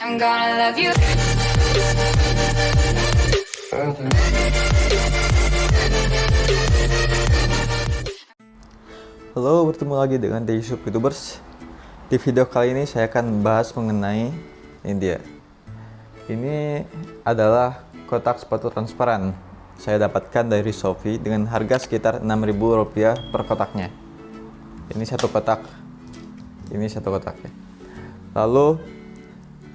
I'm gonna love you. Halo, bertemu lagi dengan Dayusup YouTubers. Di video kali ini saya akan membahas mengenai ini dia. Ini adalah kotak sepatu transparan. Saya dapatkan dari Shopee dengan harga sekitar Rp6.000 per kotaknya. Ini satu kotak. Ini satu kotak ya. Lalu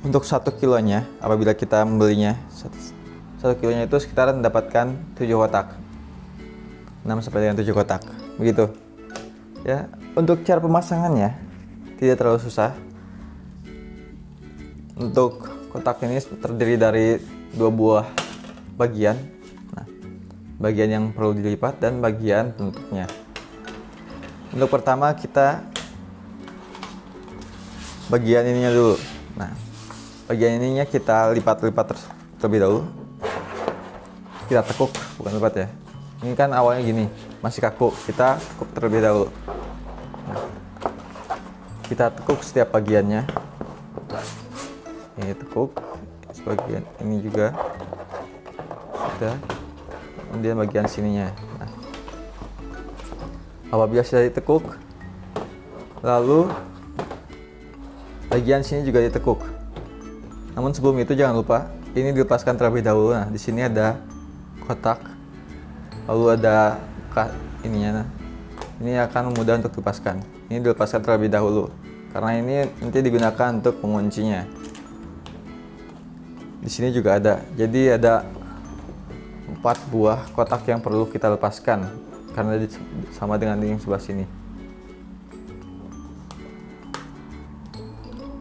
untuk 1 kilonya, apabila kita membelinya 1 kilonya itu sekitar mendapatkan 7 kotak. 6 sampai dengan 7 kotak. Begitu. Ya, untuk cara pemasangannya tidak terlalu susah. Untuk kotak ini terdiri dari 2 buah bagian. Nah, bagian yang perlu dilipat dan bagian penutupnya. Untuk pertama kita bagian ininya dulu. Nah, bagian ininya kita lipat-lipat terlebih dahulu. Kita tekuk, bukan lipat ya. Ini kan awalnya gini, masih kaku. Kita tekuk terlebih dahulu. Nah, kita tekuk setiap bagiannya. Ini tekuk, sebagian ini juga. Sudah. Kemudian bagian sininya. Nah, apabila sudah ditekuk, lalu bagian sini juga ditekuk. Namun sebelum itu jangan lupa ini dilepaskan terlebih dahulu. Nah, di sini ada kotak, lalu ada ininya. Nah, ini akan mudah untuk dilepaskan. Ini dilepaskan terlebih dahulu karena ini nanti digunakan untuk menguncinya. Di sini juga ada. Jadi ada 4 buah kotak yang perlu kita lepaskan karena sama dengan yang sebelah sini.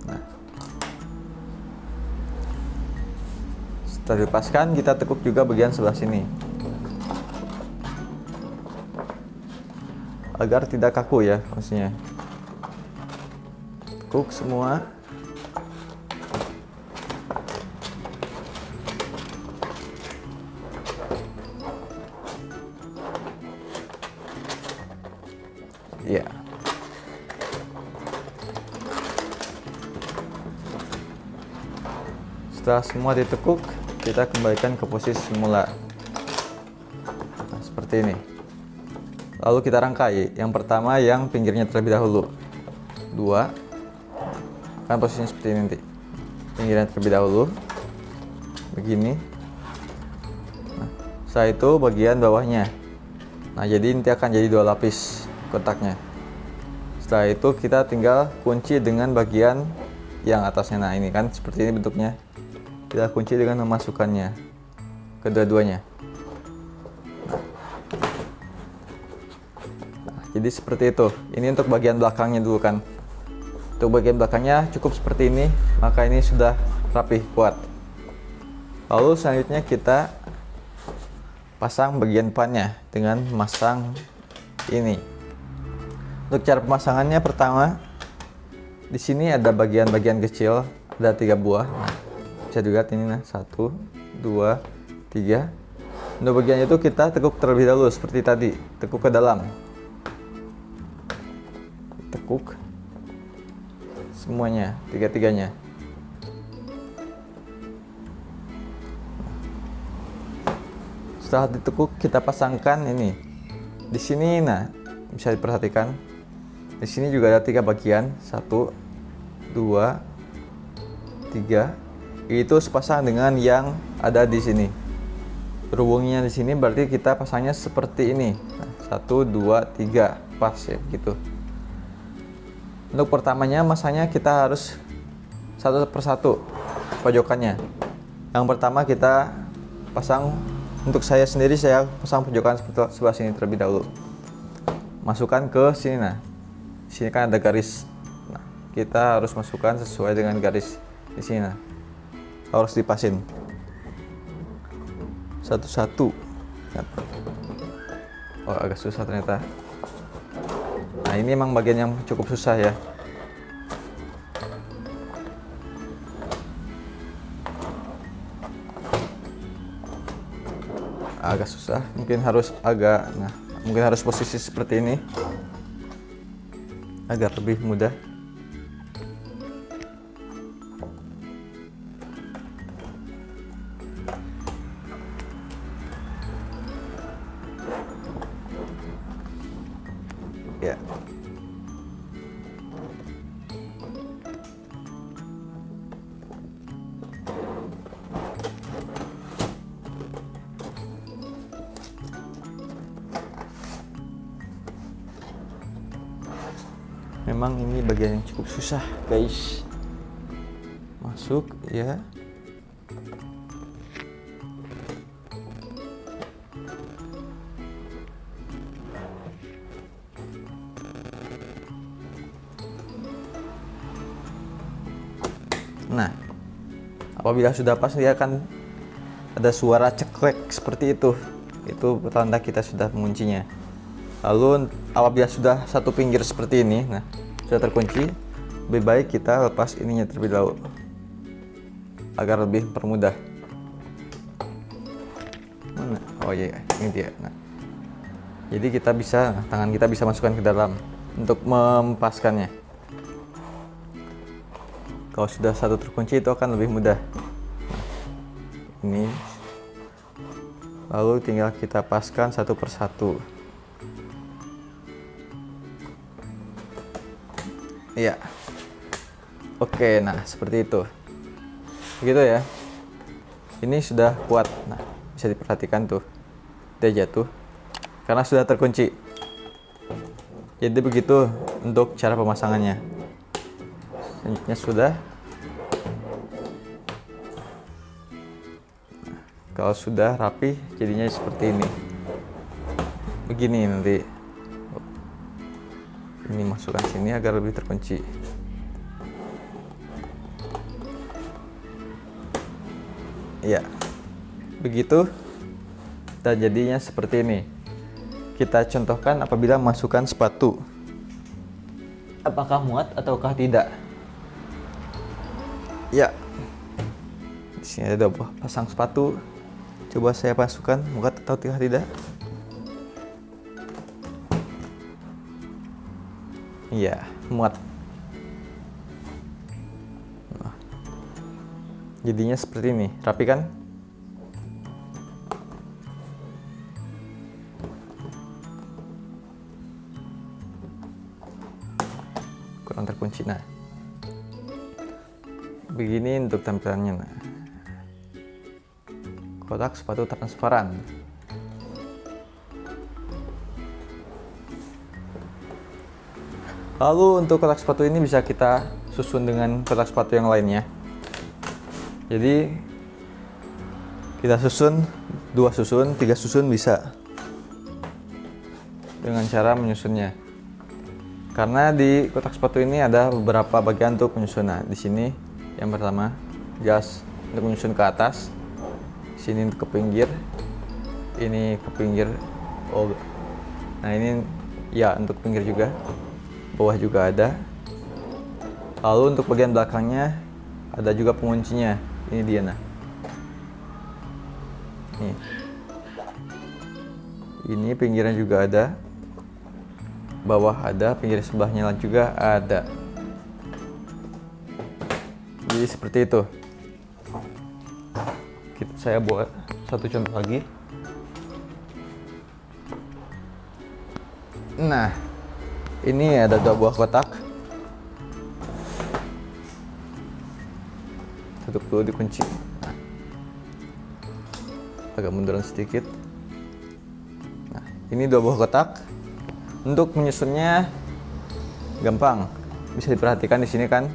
Nah, setelah dilepaskan, kita tekuk juga bagian sebelah sini agar tidak kaku ya, maksudnya tekuk semua. Ya, setelah semua ditekuk, kita kembalikan ke posisi semula. Nah, seperti ini. Lalu kita rangkai. Yang pertama yang pinggirnya terlebih dahulu. 2. Kan posisinya seperti ini nanti. Pinggirnya terlebih dahulu. Begini. Nah, setelah itu bagian bawahnya. Nah, jadi nanti akan jadi 2 lapis kotaknya. Setelah itu kita tinggal kunci dengan bagian yang atasnya. Nah, ini kan seperti ini bentuknya. Kita kunci dengan memasukkannya kedua-duanya. Jadi seperti itu. Ini untuk bagian belakangnya dulu kan. Untuk bagian belakangnya cukup seperti ini, maka ini sudah rapih, kuat. Lalu selanjutnya kita pasang bagian depannya dengan memasang ini. Untuk cara pemasangannya, pertama di sini ada bagian-bagian kecil, ada 3 buah. Nah, bisa dilihat ini, nah 1, 2, 3. Untuk bagian itu kita tekuk terlebih dahulu seperti tadi, tekuk ke dalam. Tekuk semuanya, 3-tiganya. Setelah ditekuk, kita pasangkan ini di sini. Nah, bisa diperhatikan di sini juga ada 3 bagian, 1, 2, 3. Itu sepasang dengan yang ada di sini. Berhubungnya di sini berarti kita pasangnya seperti ini. Nah, 1, 2, 3, pas ya gitu. Untuk pertamanya masanya kita harus satu persatu pojokannya. Yang pertama kita pasang, untuk saya sendiri saya pasang pojokan sebelah sini terlebih dahulu. Masukkan ke sini. Nah, di sini kan ada garis. Nah, kita harus masukkan sesuai dengan garis di sini. Nah, harus dipasin satu-satu. Oh, agak susah ternyata. Nah, ini memang bagian yang cukup susah ya. Agak susah, mungkin harus mungkin harus posisi seperti ini agar lebih mudah. Ya. Memang ini bagian yang cukup susah, guys. Masuk, ya. Nah, apabila sudah pas, dia akan ada suara ceklek seperti itu. Itu pertanda kita sudah menguncinya. Lalu apabila sudah satu pinggir seperti ini, nah sudah terkunci, lebih baik kita lepas ininya terlebih dahulu agar lebih mempermudah. Mana? Oh iya, ini dia. Nah, jadi kita bisa, tangan kita bisa masukkan ke dalam untuk mempaskannya. Kalau sudah satu terkunci itu akan lebih mudah. Nah, ini lalu tinggal kita paskan satu persatu. Iya. Oke, nah seperti itu. Begitu ya. Ini sudah kuat. Nah, bisa diperhatikan tuh. Dia jatuh karena sudah terkunci. Jadi begitu untuk cara pemasangannya. Selanjutnya sudah. Nah, kalau sudah rapi, jadinya seperti ini. Begini nanti. Ini masukkan sini agar lebih terkunci. Ya, begitu. Dan jadinya seperti ini. Kita contohkan apabila masukkan sepatu. Apakah muat ataukah tidak? Ya. Di sini ada buah pasang sepatu. Coba saya masukkan, muat atau tidak? Iya, muat. Nah, jadinya seperti ini, rapi kan? Kurang terkunci. Nah, begini untuk tampilannya. Nah, kotak sepatu transparan. Lalu untuk kotak sepatu ini bisa kita susun dengan kotak sepatu yang lainnya. Jadi kita susun 2 susun, 3 susun bisa dengan cara menyusunnya. Karena di kotak sepatu ini ada beberapa bagian untuk menyusun. Nah, di sini yang pertama jas untuk menyusun ke atas, sini untuk ke pinggir, ini ke pinggir. Oh, nah ini ya untuk pinggir juga. Bawah juga ada. Lalu untuk bagian belakangnya ada juga penguncinya. Ini dia. Nah, ini pinggirnya juga ada, bawah ada, pinggir sebelahnya juga ada. Jadi seperti itu. Saya buat satu contoh lagi. Nah, ini ada 2 buah kotak. Tutup dulu, dikunci. Nah, agak munduran sedikit. Nah, ini 2 buah kotak. Untuk menyusunnya gampang. Bisa diperhatikan di sini kan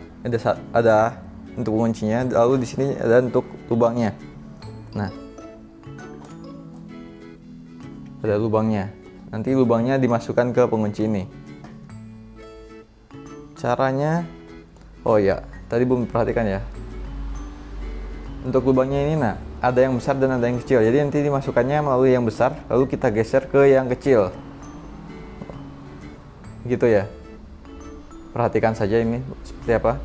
ada untuk kuncinya, lalu di sini ada untuk lubangnya. Nah, ada lubangnya. Nanti lubangnya dimasukkan ke pengunci ini. Caranya, oh ya, tadi belum perhatikan ya. Untuk lubangnya ini, nah, ada yang besar dan ada yang kecil. Jadi nanti dimasukkannya melalui yang besar, lalu kita geser ke yang kecil. Gitu ya. Perhatikan saja ini seperti apa.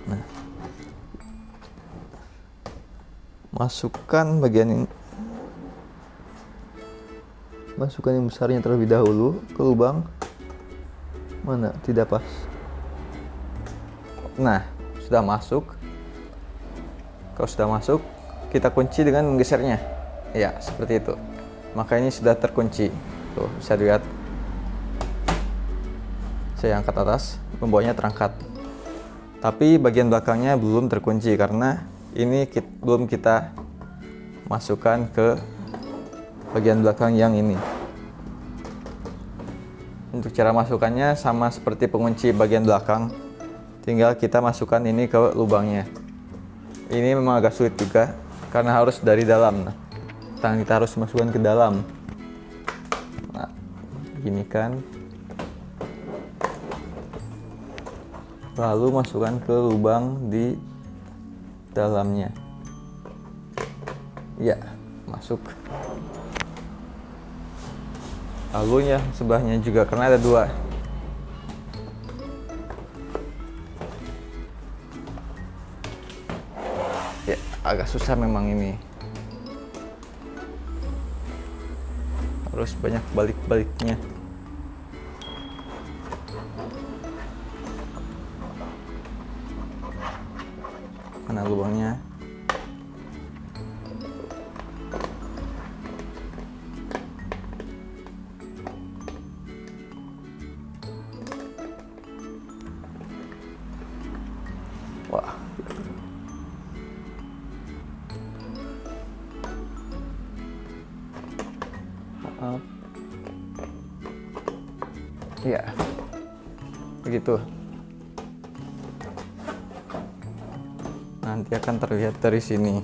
Nah, masukkan bagian ini. Masukkan yang besarnya terlebih dahulu ke lubang. Mana? Tidak pas. Nah, sudah masuk. Kalau sudah masuk, kita kunci dengan menggesernya. Ya, seperti itu. Maka ini sudah terkunci. Tuh bisa dilihat, saya angkat atas, pembawanya terangkat. Tapi bagian belakangnya belum terkunci karena ini belum kita masukkan ke bagian belakang yang ini. Untuk cara masukkannya sama seperti pengunci bagian belakang, tinggal kita masukkan ini ke lubangnya. Ini memang agak sulit juga karena harus dari dalam. Nah, tangan kita harus masukkan ke dalam. Nah, gini kan. Lalu masukkan ke lubang di dalamnya. Ya, masuk. Lalu ya sebelahnya juga karena ada dua. Ya, agak susah memang ini. Harus banyak balik-baliknya. Mana lubangnya? Wah. Maaf. Ya. Begitu. Nanti akan terlihat dari sini.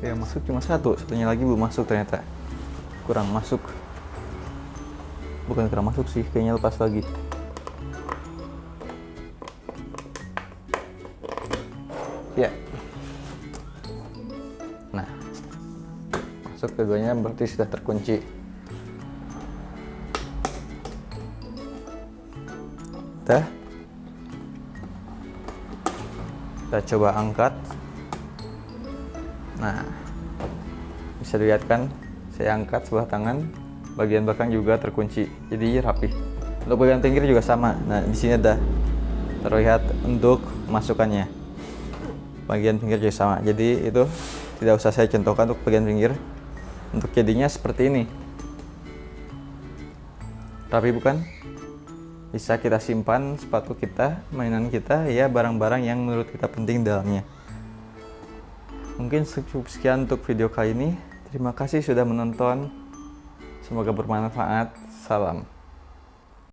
Ya, masuk cuma satunya lagi belum masuk ternyata. Kurang masuk. Bukan kurang masuk sih, kayaknya lepas lagi. Ya. Nah, masuk keduanya berarti sudah terkunci. Kita coba angkat. Nah, bisa dilihat kan, saya angkat sebelah tangan, bagian belakang juga terkunci, jadi rapi. Untuk bagian pinggir juga sama. Nah, di sini ada terlihat untuk masukannya. Bagian pinggir juga sama, jadi itu tidak usah saya contohkan untuk bagian pinggir. Untuk jadinya seperti ini, rapi bukan? Bisa kita simpan sepatu kita, mainan kita, ya barang-barang yang menurut kita penting dalamnya. Mungkin cukup sekian untuk video kali ini. Terima kasih sudah menonton. Semoga bermanfaat. Salam.